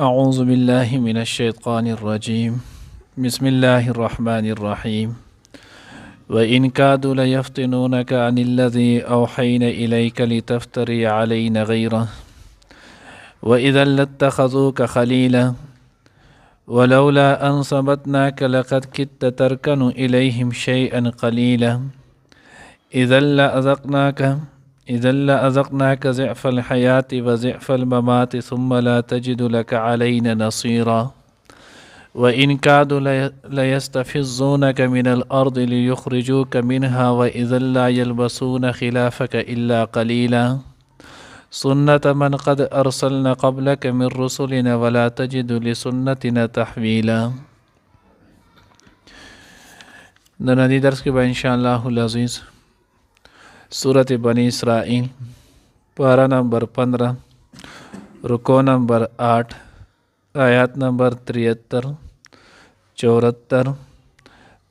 أعوذ بالله من الشيطان الرجيم بسم الله الرحمن الرحيم وإن كادوا ليفتنونك عن الذي أوحينا إليك لتفتري علينا غيره وإذا لاتخذوك خليلا ولولا أن ثبتناك لقد كدت تركن إليهم شيئا قليلا إذا لأذقناك ضعف الحياة وضعف الممات ثم لا تجد لك علينا نصيرا وإن كادوا ليستفزونك من الأرض ليخرجوك منها وإذا لا يلبسون خلافك إلا قليلا سنة من قد أرسلنا قبلك من رسلنا ولا تجد لسنتنا تحويلا. ننادي درس के बाद इंशाअल्लाह अज़ीज़ सूरत बनी इसराइल पारा नंबर 15 रुको नंबर 8 आयत नंबर 73 74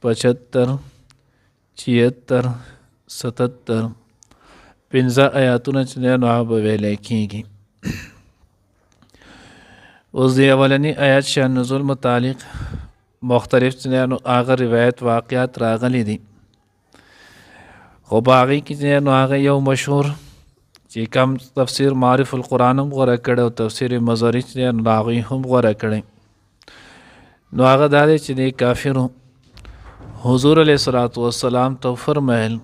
75 76 77 पिंजा आयातुन चुनाव वेले की उस अवलनी आयत शान नुज़ुल मुतालिक मुख्तलिफ चुनाव आगा रिवायत वाक़यात रागली दी बागी की आगे यौ मशहूर ची कम तफसीर मारिफुल कुरान गौर कड़े और तफसीर मज़ारी नागी हम गौर कड़े नागा दादे चने काफिर हुजूर अलैहिस्सलातु वस्सलाम तो फरमायल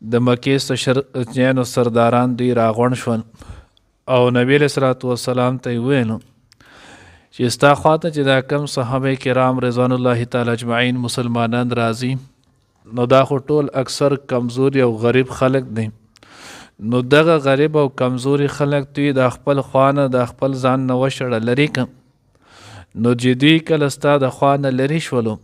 द मक्के चैन सरदारान दी रागण शवन और नबी अलैहिस्सलातु वस्सलाम ते वेल चिस्ता ख्वात चिदा कम सहाबे किराम रिज़वानुल्लाहि ताला अजमाइन मुसलमानान राजी नो दा खो टोल अक्सर कमज़ोरी और गरीब खलक दी नो दगा गरीब और कमज़ोरी खलक तुई द खपल ख्वाना द खपल जान नवशड़ लरी कम नो जिदी कलस्ता द ख्वाना लरी शवलो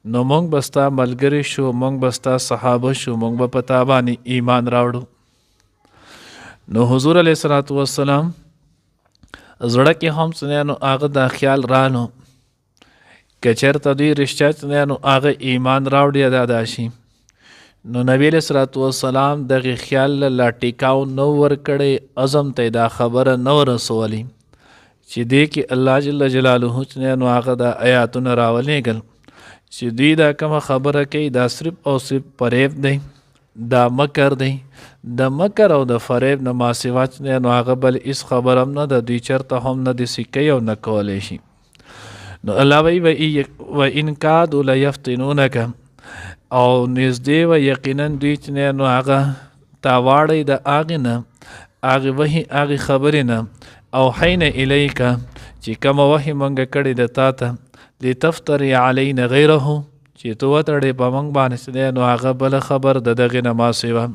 नो मोंग बस्ता मलगरी शो मोंग बस्ता सहाबा शो मोंग बपताबानी ईमान रावड़ो नो हुजूर अलैहिस्सलातु वस्सलाम ज़ड़ा के हम सुनयानो आग दा ख्याल रानो कचर तदी रिश्ता चुनानो आगे ईमान रावड़ी अदादाशी नो नबी अलैहिस्सलातु वस्सलाम दगे ख्याल ला टिकाऊ नवर कड़े अज़म तैदा खबर नवर रसोली चिदे कि अल्लाह जल्ल जलालुहु चुनानो आगे दा आयातुन रावले गल चिदी दा कम खबर के दा सिर्फ और सिर्फ परेब दे दा मकर दे द मकर और द फरेब न मासिवा चुनानो आगे बल इस खबरम न द दीचर तो हम न दिसिके और न कॉलेशी नो अल्लाह व इनकादु लयफ्तिनूनक और निज़दे व यकीनन दुई नो आगा तावाड़े द आगे न आगे वही आगे खबरें न और हैन इलैका ची कम वही मंग कड़ी द ताता लितफ्तरी अलैना गैरहु ची तो वतड़े पमंग बाने नो आगा बल खबर द दगे न मासिवा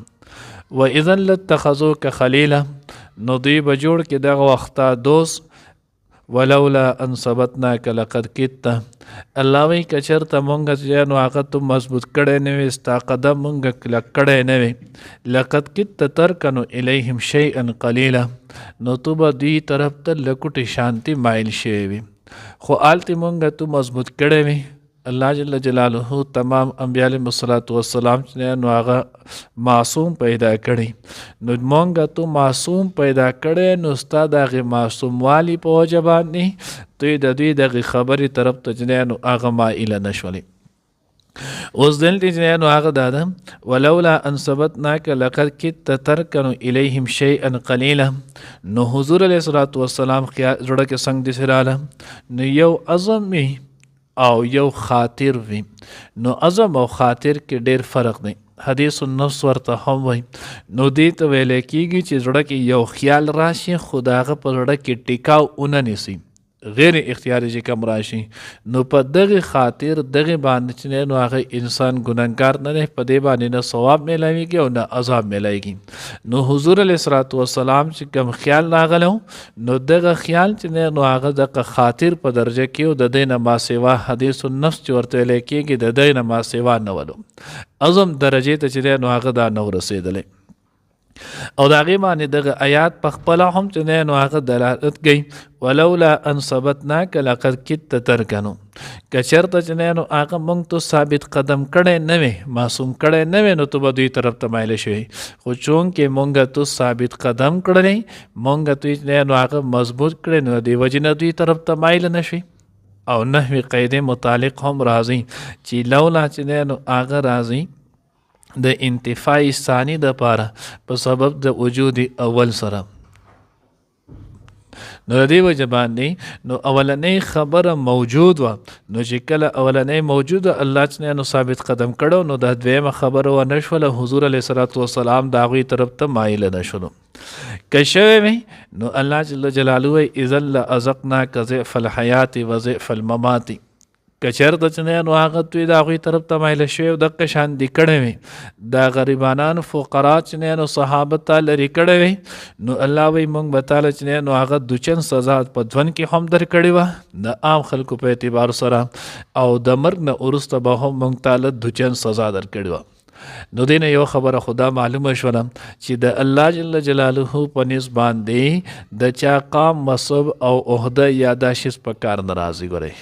व इज़न लत्तखज़ूक खलीला नो दी बजोड़ के दग वक्ता दोस्त वलौला अन सबतनाक लक़द कित्ता अल्लाह वही कचर तमंग जैनो आका तुम मजबूत कड़े नवे स्ता कदम मंग लकड़े नवे लक़द कित्ता तरकनु इलैहिम शैअन क़लीला नतुबा दी तरफ त लकुटी शांति माइल शेवी खो आलती मंग तु मजबूत कड़े वे अल्लाह जल्ल जलालुहु तमाम अंबिया अलैहिस्सलातु वस्सलाम नो आगा मासूम पैदा कड़ी नो मंगा तो मासूम पैदा करे नो उस्ताद आगे मासूम वाली पहुँचबान नहीं तो ये ददी दगी खबरी तरफ तो जने आगा माइला नशवली उस दिन नो आगा दादा वलौला अन सबतनाक लक़द कित्त तरकनु इलैहिम शैअन क़लीला नो हुजूर अलैहिस्सलातु वस्सलाम जुड़ा के संग दिसराला नो यौ अज़मी और यौ खातिर भी नो अज़म और खातिर के ढेर फ़र्क नहीं हदीस नफ्स वर्ता हम वही नो दी तो वेले की चीज़ड़ा की यौ ख्याल राशि खुदा का पलड़ा की टिकाऊ उननिसी गैर इख्तियारी जी कम राशि नो पर दगे खातिर दगे बानचने नो आगे इंसान गुनहगार न रहे पदे बाने न सवाब में लाएगी और न अजाब में लाएगी नो हुजूर अलैहिस्सलातु वस्सलाम से कम ख्याल नागलो नो दगा ख्याल चने नो आगे दका खातिर पर दर्जे क्यों ददे न मासेवा हदीस नफ्स चोरते लेके कि ददे न मासेवा न वलो अज़म दर्जे तचरे नो आगे दा नव रसीदले او د هغې باندې دغه آیات په خپله هم چې دی نو هغه دلالت کوي ولولا ان ثبتناک لقد کدت ترکنو که چېرته چې دی نو هغه موږ ته ثابت قدم کړی نه وې معصوم کړی نه وې نو ته به دوی طرف ته مایله شوې خو چونکې موږ ته ثابت قدم کړلی موږ ته چې دی نو هغه مضبوط کړی نو د دې وجې نه دوی طرف ته مایله نه شوې او نحوي قاعدې متعلق هم راځي چې لولا چې دی نو هغه راځي د انتفاعي ثاني دپاره په سبب د وجود اول سره نو د دې وجه باندې نو اولنۍ خبره موجود وه نو چې کله اولنۍ موجوده الله چې نو ثابت قدم کړو نو د دویمه خبره ونه شوله حضور علیه الصلاة والسلام د هغوی طرف ته مایله نه شولو که شوی وی نو الله جل جلاله وی اذا لأذقناک ضعف الحیات و ضعف الممات که چېرته چې نو هغه دوی د هغوی طرف ته مایله شوی او دقه شان دي کړی وي دا غریبانان فقرا چې نو صحابه ته لرې کړی وي نو الله وی موږ به تاله چې نو هغه دوچن سزا په ژوند کې هم درکړې وه د عام خلکو په اعتبار سره او د مرګ نه وروسته به هم موږ تاله دوچن سزا درکړې وه نو دینه یو خبره خدا معلومه شوله چې د الله جل جلاله په نسبت باندې د چا قام مصب او عہده یا دا شیز په کار ناراضي ګورئ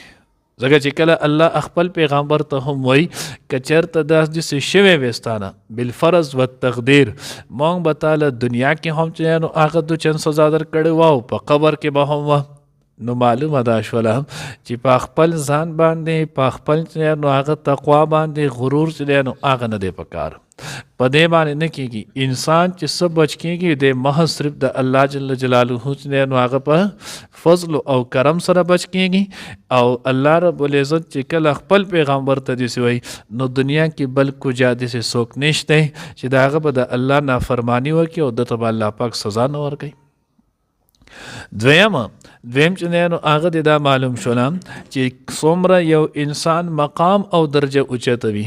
ځکه چې کله الله خپل پیغمبر ته هم وایي که چېرته داسې شوی وستانه بالفرض و تقدیر مونږ به تاله دنیا کې هم چې نو هغه دوچن سزا درکړې وه او په قبر کې به هم وه نو معلومه دا شوله چې په خپل ځان باندې په خپل نو هغه تقوا باندې غرور چې نو هغه نه دی پکار په دې باندې نه کېږي انسان چې څه بچ کېږي د محض صرف د الله جل جلاله چې نو هغه په فضل او کرم سره بچ کېږي او الله رب العزت چې کله خپل پیغمبر ته داسې وایي نو دنیا کې بل کوجا داسې څوک نشته چې د هغه به د الله نافرماني وکړي او دته به الله پاک سزا نه ورکوي دویم چې نو هغه د دا معلوم شوله چې څومره یو انسان مقام او درجه اوچته وي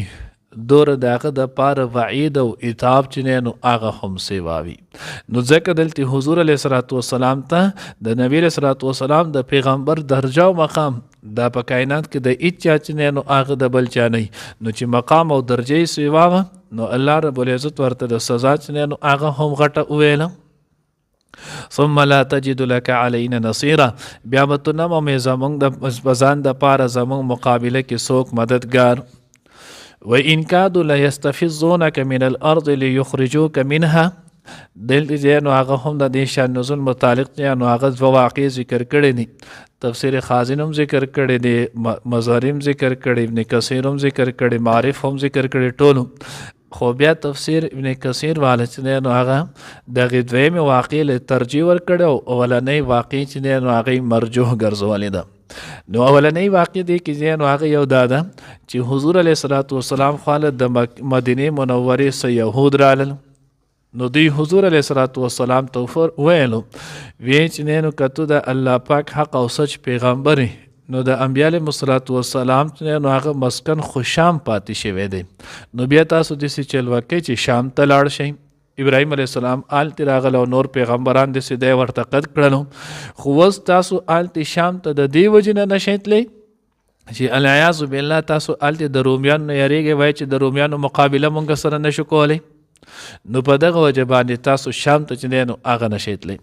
دور د هغه دپاره وعید او عتاب چې نو هغه هم سیوا وي نو ځکه دلته حضور علیه الصلاة والسلام ته د نبی علیه الصلاة والسلام د پیغمبر درجه او مقام دا په کائنات کې د هیڅ چا چې نو هغه د بل چا نه نو چې مقام او درجه یې سیوا وه نو الله رب العزت ورته د سزا چې نو هغه هم غټه وویله ثم لا تجد لك علينا نصيرا بیا به تو نه مومې زمونږ د ځان دپاره زمونږ مقابله کې څوک مددګار وإن كادوا ليستفزونك من الأرض ليخرجوك منها دلته چې نو هغه هم د دې شان نزول متعلق چې نو هغه دوه واقع ذکر کړي دي تفسیر خازن هم ذکر کړي دي مظارم ذکر کړي ابن کثیر هم ذکر کړي معرف هم ذکر کړي ټولو خو بیا تفسیر ابن کثیر والا چې نو هغه دغه دویمې واقع له ترجیح ورکړی او اولنۍ واقع چې نو هغه مرجوح ګرځولې ده نو اولنۍ واقع دی کې نو هغه یو دا ده چې حضور علیه الصلاة والسلام خواله د مدینې منورې څه یهود رالل نو دوی حضور علیه الصلاة والسلام ته ویلو وی چې نو که تو د الله پاک حق او سچ پیغمبر نو د انبیاء علیهم الصلاة والسلام نو هغه مسکن خو شام پاتې شوی دی نو بیا تاسو داسې چل وکئ چې شام ته لاړ شئ ابراهیم علیه السلام آلتې راغله او نور پیغمبران داسې دی ورته قد کړلو خو اوس تاسو آلتې شام ته د دې وجې نه نشئ تللی چې العیاذ بالله تاسو آلتې د رومیانو نه یریږئ وایي چې د رومیانو مقابله مونږ سره نشو کولی نو په دغه وجه باندې تاسو شام ته چې نو هغه نشئ تللی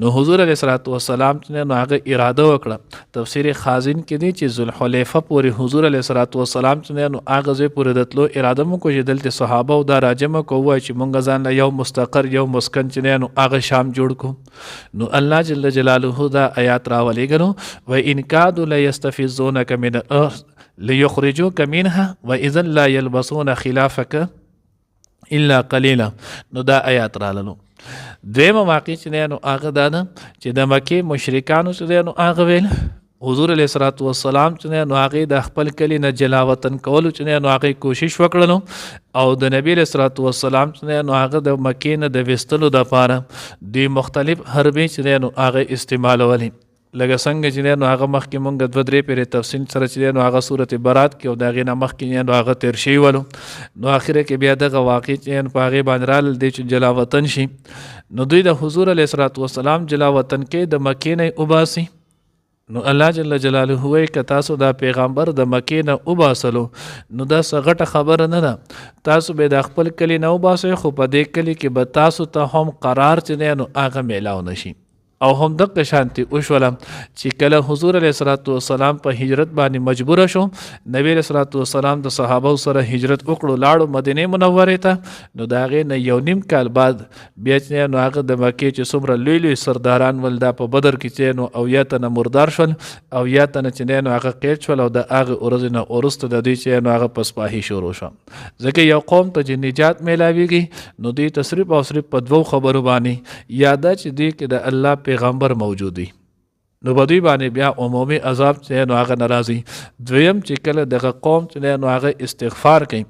نو حضور علیه الصلاة والسلام چې نو هغه اراده وکړه تفسیر خازن کې دی چې ذوالحلیفه پورې حضور علیه الصلاة والسلام چې نو هغه ځای پورې د تلو اراده مو کو چې دلته صحابه او دا راجمه کو وایي چې مونږ ځان له یو مستقر یو مسکن چې نو هغه شام جوړ کو نو الله جل جلاله دا آیات راولېږلو وإن كادوا ليستفزونك من الأرض ليخرجوك منها وإذا لا يلبسون خلافك الا قلیلا نو دا آیات رالنو دویمه واقع چې نو هغه دا ده چې د مکې مشرکانو چې نو هغه ویل حضور علیه الصلاة والسلام چې نو هغې د خپل کلي نه جلا وطن کولو چې نو هغې کوشش وکړلو او د نبی علیه الصلاة والسلام چې نو هغه د مکې نه د ویستلو دپاره دوی مختلف حربې چې نو هغه استعمالولې لکه څنګه چې نو هغه مخکې مونږ دوه درې پیرې تفصیل سره چې نو هغه صورت برات کې او د هغې نه مخکې نو هغه تیر شوي ولو نو اخره کې بیا دغه واقع چې په هغې باندې رالل دی چې جلا وطن شي نو دوی د حضور علیه الصلاة والسلام جلا وطن کې د مکې نه وباسي نو الله جل جلاله وایي که تاسو دا پیغمبر د مکې نه وباسلو نو دا څه غټه خبره نه ده، تاسو به د خپل کلي نه وباسئ خو په دې کلي کې به تاسو ته هم قرار چې دی نو هغه میلاو نشي. او هم دغه شانتي وشوله چې کله حضور علیه الصلاۃ والسلام په هجرت باندې مجبور شو، نبی علیه الصلاۃ والسلام د صحابه سره هجرت وکړو، لاړو مدینه منوره ته. نو د هغې نه یو نیم کال بعد بیا چې نو هغه د مکې چې څومره لوی لوی سرداران ول دا په بدر کې چې نو اویا تنه مردار شول، اویا تنه چې نو هغه قید شول، او د هغې ورځې نه وروسته د دوی چې نو هغه پسپاهي شروع شو. ځکه یو قوم ته چې نجات میلاویږي نو دوی ته صرف او صرف په دوو خبرو باندې یاده چې دوی کې د الله پیغمبر موجودی، نو په دوی باندې بیا عمومي عذاب چې نو هغه ناراضي. دویم چې کله دغه قوم چې نو هغه استغفار کوي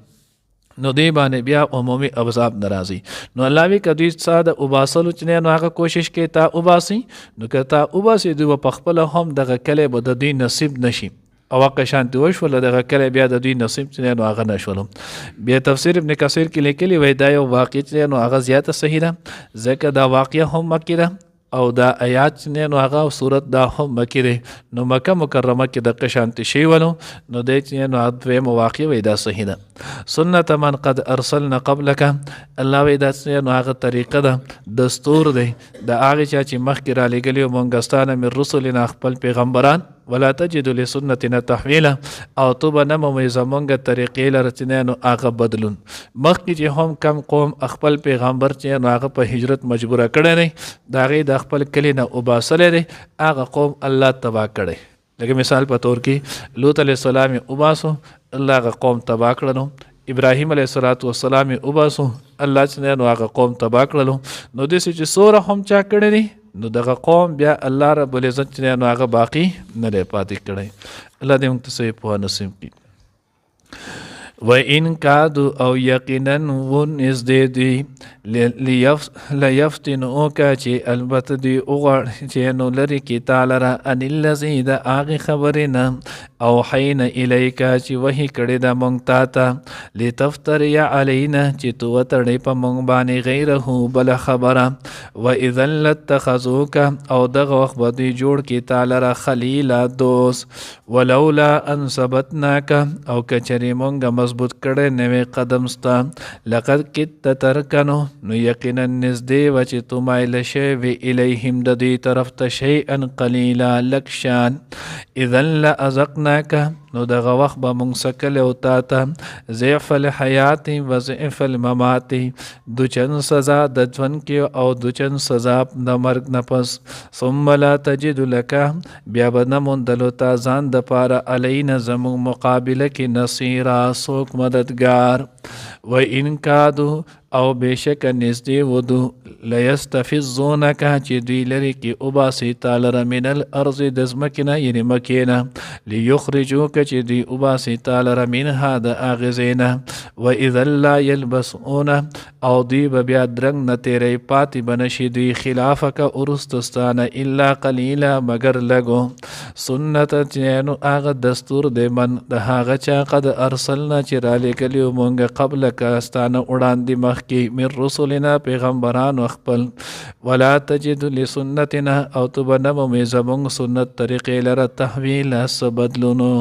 نو دی باندې بیا عمومي عذاب ناراضي. نو الله وی کدی ساده وباسلو چې نو هغه کوشش کوي تا وباسي، نو که تا وباسي دوی په خپل هم دغه کله به د دې نصیب نشي، او واقع شانتی وشول دغه کله بیا د دوی نصیب چې نو هغه نشول. بیا تفسیر ابن کثیر کې لیکلی وای دا یو واقع چې نو هغه زیاته صحیح ده، ځکه دا واقعه هم مکی ده او دا آیات چې نو هغه صورت دا هم مکی ده. نو مکه مکرمه کې د قشانتی شی ولو نو د چې نو دوی مواقع وای دا صحیح ده. سنت من قد ارسلنا قبلک، الله وای دا چې نو هغه طریقه ده دستور ده د هغه چې مخکې را لګلی مونږ ستانه من رسولنا خپل پیغمبران، ولا تجد لسنتنا تحویلا، او تو به نه مومې زمونږ طریقې لره چې نو هغه بدلون. مخکې چې هم کم قوم خپل پیغمبر چې نو هغه په هجرت مجبوره کړی دی، د هغې د خپل کلي نه وباسلی دی، هغه قوم الله تباه کړی. لکه مثال په طور کې لوط علیه السلام یې وباسو، الله هغه قوم تباه کړلو. ابراهیم علیه الصلاۃ والسلام یې وباسو، الله چې نو هغه قوم تباه کړلو. نو داسې چې څومره هم چا کړی دی نو دغه قوم بیا الله رب العزت چې نو هغه باقی نه دی پاتې کړی. الله دې موږ ته صحیح پوهه نصیب کړي. و ان کادو او یقینا ونزدې دی لیفتنوک چې البته دی وغواړي چې نو لري کې تعالی را ان الذی د هغې خبرې نه او حین الیک چې وحی کړی ده مونږ تا ته لتفتری علینا چې تو وتړې په مونږ باندې غیره بله خبره. و اذا لاتخذوک او دغه وخت به دوی جوړ کړي تعالی را خلیلا دوست. ولولا ان ثبتناک او کچرې مونږ مضبوط کړی نوې قدم ستا لقد کدت ترکنو نو یقینا نږدې وه چې تو مایله شوی وې الیهم د دوی طرف ته شیئا قلیلا لږ شان. اذا لازقناک نو دغه وخت به مونږ سکلی او تا ته ضعف الحیات و ضعف الممات، دوچن سزا د ژوند کې او دوچن سزا د مرګ نه پس. ثم لا تجد لک بیا به نه موندلو تا ځان دپاره علینا زمونږ مقابله کې نصیرا څوک مددگار. و ان کادو او بېشکه نږدې ودو لیستفزونک چې دوی لرې کې وباسي تا لره من الارض د ځمکې نه یعنې مکې نه لیخرجوک چې دوی وباسي تا لره منها د هغې ځای نه. و اذا لا یلبسون او دوی به بیا درنګ نه تیری پاتې به نشي دوی خلافک وروستستانه الا قلیلا مګر لږو. سنت چې نو هغه دستور دی من د هغه چا قد ارسلنا چې رالیږلي مونږ قبلک ستانه وړاندې مخکې من رسولنا پیغمبرانو خپل. ولا تجد لسنتنا او تو به نه مومې زمونږ سنت طریقې لره تحویلا څه بدلونو.